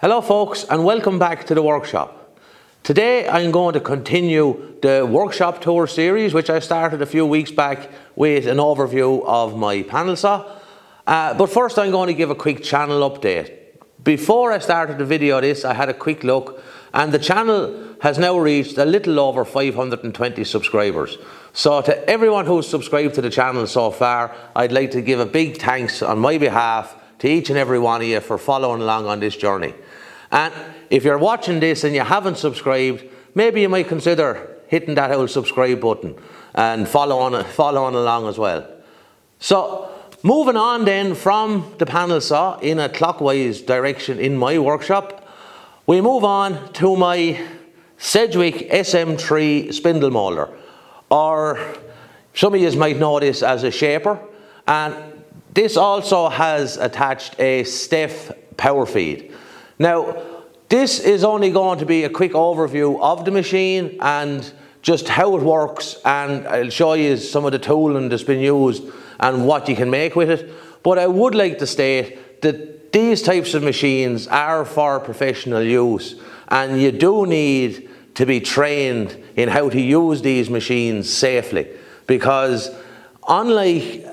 Hello folks, and welcome back to the workshop. Today I'm going to continue the workshop tour series which I started a few weeks back with an overview of my panel saw. But first I'm going to give a quick channel update. Before I started the video this, I had a quick look and the channel has now reached a little over 520 subscribers. So to everyone who's subscribed to the channel so far, I'd like to give a big thanks on my behalf to each and every one of you for following along on this journey. And if you're watching this and you haven't subscribed, maybe you might consider hitting that old subscribe button and following along as well. So moving on then from the panel saw in a clockwise direction in my workshop, we move on to my Sedgwick SM3 Spindle Moulder, or some of you might know this as a shaper, and this also has attached a Steff power feed. Now this is only going to be a quick overview of the machine and just how it works, and I'll show you some of the tooling that's been used and what you can make with it. But I would like to state that these types of machines are for professional use and you do need to be trained in how to use these machines safely, because unlike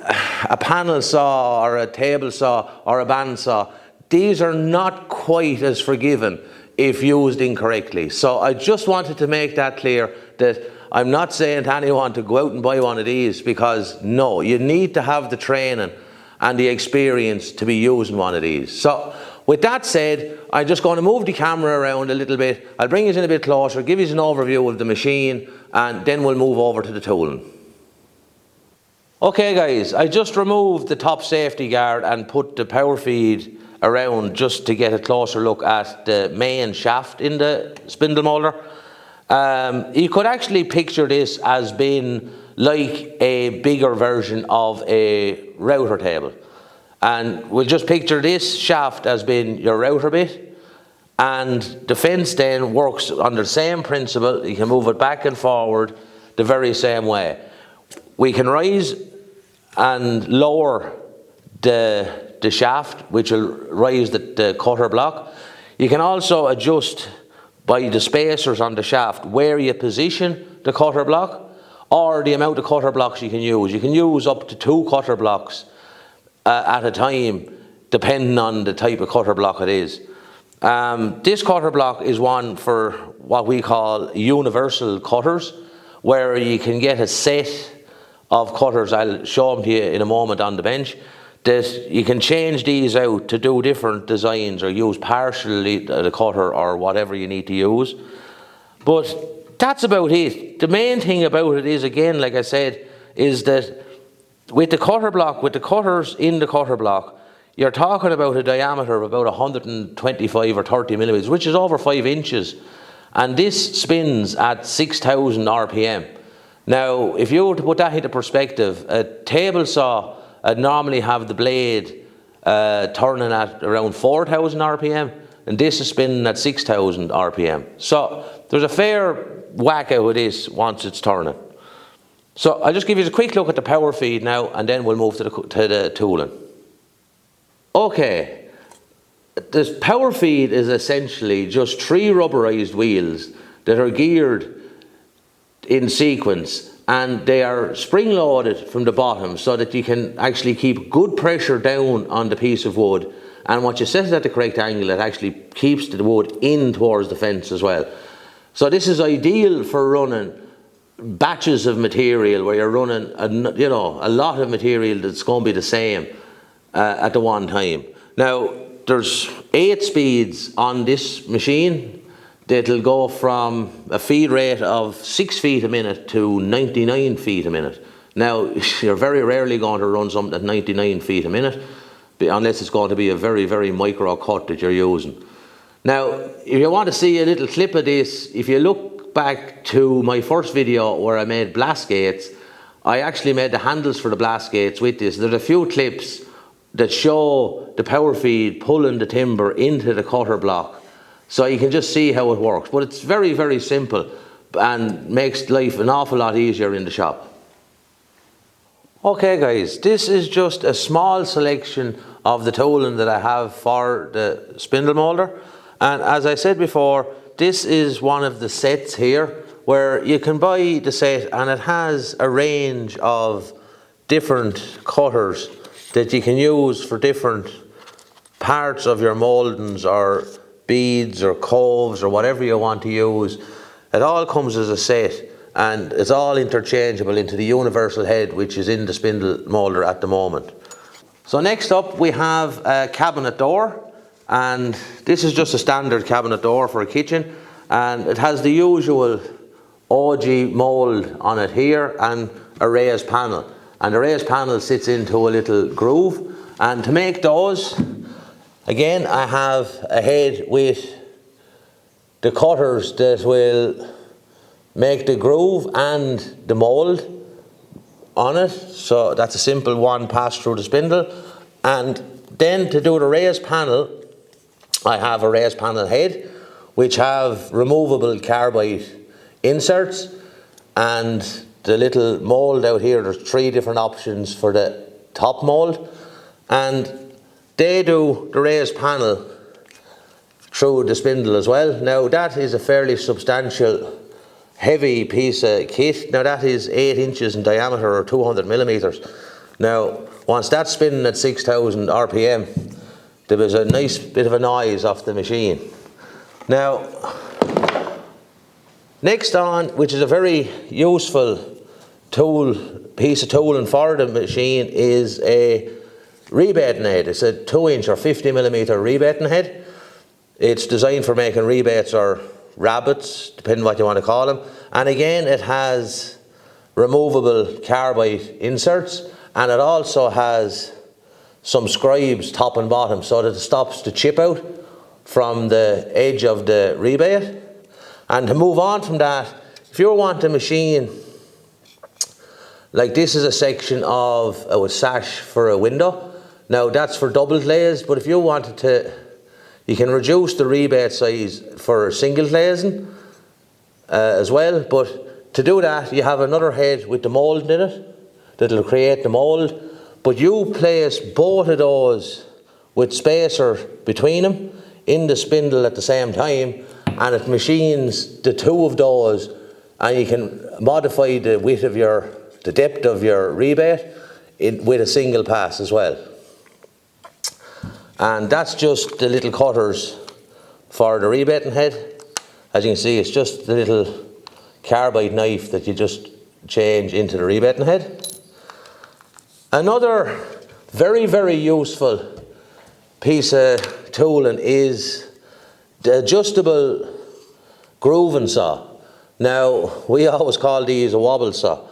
a panel saw or a table saw or a band saw, these are not quite as forgiving if used incorrectly. So I just wanted to make that clear, that I'm not saying to anyone to go out and buy one of these, because no, you need to have the training and the experience to be using one of these. So with that said, I'm just going to move the camera around a little bit. I'll bring you in a bit closer, give you an overview of the machine, and then we'll move over to the tooling. Okay guys, I just removed the top safety guard and put the power feed around just to get a closer look at the main shaft in the spindle moulder. You could actually picture this as being like a bigger version of a router table, and we'll just picture this shaft as being your router bit, and the fence then works on the same principle. You can move it back and forward the very same way. We can rise and lower the shaft, which will rise the cutter block. You can also adjust by the spacers on the shaft where you position the cutter block, or the amount of cutter blocks you can use. You can use up to 2 cutter blocks at a time, depending on the type of cutter block it is. This cutter block is one for what we call universal cutters, where you can get a set of cutters. I'll show them to you in a moment on the bench, that you can change these out to do different designs or use partially the cutter or whatever you need to use. But that's about it. The main thing about it is, again, like I said, is that with the cutter block, with the cutters in the cutter block, you're talking about a diameter of about 125 or 30 millimeters, which is over 5 inches. And this spins at 6,000 RPM. Now, if you were to put that into perspective, a table saw normally have the blade turning at around 4,000 RPM, and this is spinning at 6,000 RPM. So there's a fair whack out of this once it's turning. So I'll just give you a quick look at the power feed now, and then we'll move to the tooling. Okay, this power feed is essentially just 3 rubberized wheels that are geared in sequence, and they are spring loaded from the bottom so that you can actually keep good pressure down on the piece of wood, and once you set it at the correct angle, it actually keeps the wood in towards the fence as well. So this is ideal for running batches of material where you're running a lot of material that's going to be the same at the one time. Now there's 8 speeds on this machine that'll go from a feed rate of 6 feet a minute to 99 feet a minute. Now, you're very rarely going to run something at 99 feet a minute, unless it's going to be a very, very micro cut that you're using. Now, if you want to see a little clip of this, if you look back to my first video where I made blast gates, I actually made the handles for the blast gates with this. There's a few clips that show the power feed pulling the timber into the cutter block, so you can just see how it works. But it's very, very simple and makes life an awful lot easier in the shop. Okay guys, this is just a small selection of the tooling that I have for the spindle moulder. And as I said before, this is one of the sets here where you can buy the set, and it has a range of different cutters that you can use for different parts of your mouldings or beads or coves or whatever you want to use. It all comes as a set, and it's all interchangeable into the universal head, which is in the Spindle Moulder at the moment. So next up we have a cabinet door, and this is just a standard cabinet door for a kitchen, and it has the usual OG mould on it here and a raised panel, and the raised panel sits into a little groove. And to make those, again, I have a head with the cutters that will make the groove and the mould on it. So that's a simple one pass through the spindle. And then to do the raised panel, I have a raised panel head which have removable carbide inserts, and the little mould out here, there's 3 different options for the top mould, and they do the raised panel through the spindle as well. Now that is a fairly substantial heavy piece of kit. Now that is 8 inches in diameter or 200 millimeters. Now once that's spinning at 6,000 RPM, there was a nice bit of a noise off the machine. Now next on, which is a very useful piece of tooling for the machine, is a rebating head. It's a 2-inch or 50 millimeter rebating head. It's designed for making rebates or rabbets, depending what you want to call them. And again, it has removable carbide inserts, and it also has some scribes top and bottom so that it stops the chip out from the edge of the rebate. And to move on from that, if you want a machine, like this is a section of a sash for a window. Now that's for double glazed, but if you wanted to, you can reduce the rebate size for single glazing as well. But to do that, you have another head with the mould in it that will create the mould. But you place both of those with spacer between them in the spindle at the same time, and it machines the 2 of those, and you can modify the width of the depth of your rebate with a single pass as well. And that's just the little cutters for the rebating head. As you can see, it's just the little carbide knife that you just change into the rebating head. Another very, very useful piece of tooling is the adjustable grooving saw. Now, we always call these a wobble saw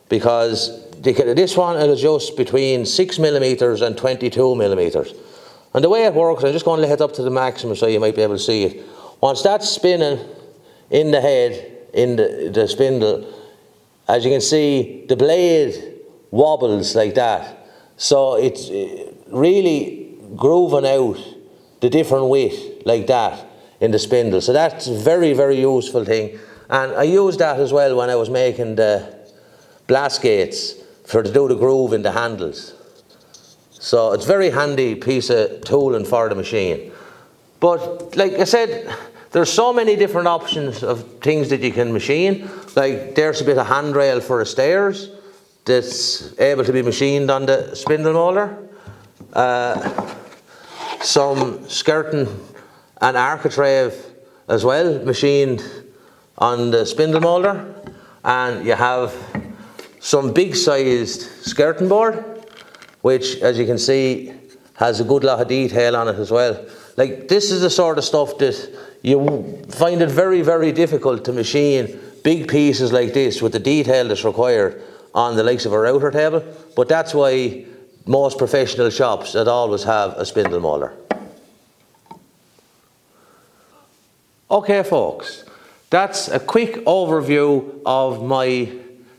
because this one will adjust between 6 millimeters and 22 millimeters. And the way it works, I'm just going to let it up to the maximum so you might be able to see it. Once that's spinning in the head, in the spindle, as you can see, the blade wobbles like that. So it's really grooving out the different width like that in the spindle. So that's a very, very useful thing. And I used that as well when I was making the blast gates to do the groove in the handles. So it's a very handy piece of tooling for the machine. But like I said, there's so many different options of things that you can machine. Like there's a bit of handrail for the stairs that's able to be machined on the Spindle Moulder. Some skirting and architrave as well, machined on the Spindle Moulder. And you have some big sized skirting board, which as you can see has a good lot of detail on it as well. Like this is the sort of stuff that you find it very, very difficult to machine big pieces like this with the detail that's required on the likes of a router table. But that's why most professional shops that always have a Spindle Moulder. Okay folks, that's a quick overview of my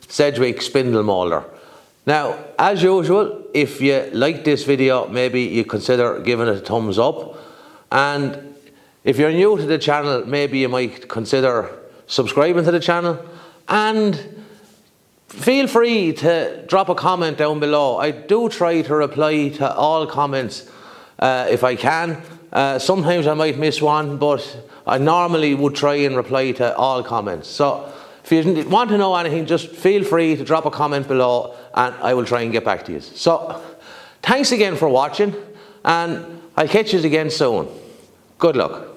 Sedgwick Spindle Moulder. Now, as usual, if you like this video, maybe you consider giving it a thumbs up. And if you're new to the channel, maybe you might consider subscribing to the channel. And feel free to drop a comment down below. I do try to reply to all comments if I can. Sometimes I might miss one, but I normally would try and reply to all comments. So if you want to know anything, just feel free to drop a comment below and I will try and get back to you. So thanks again for watching, and I'll catch you again soon. Good luck.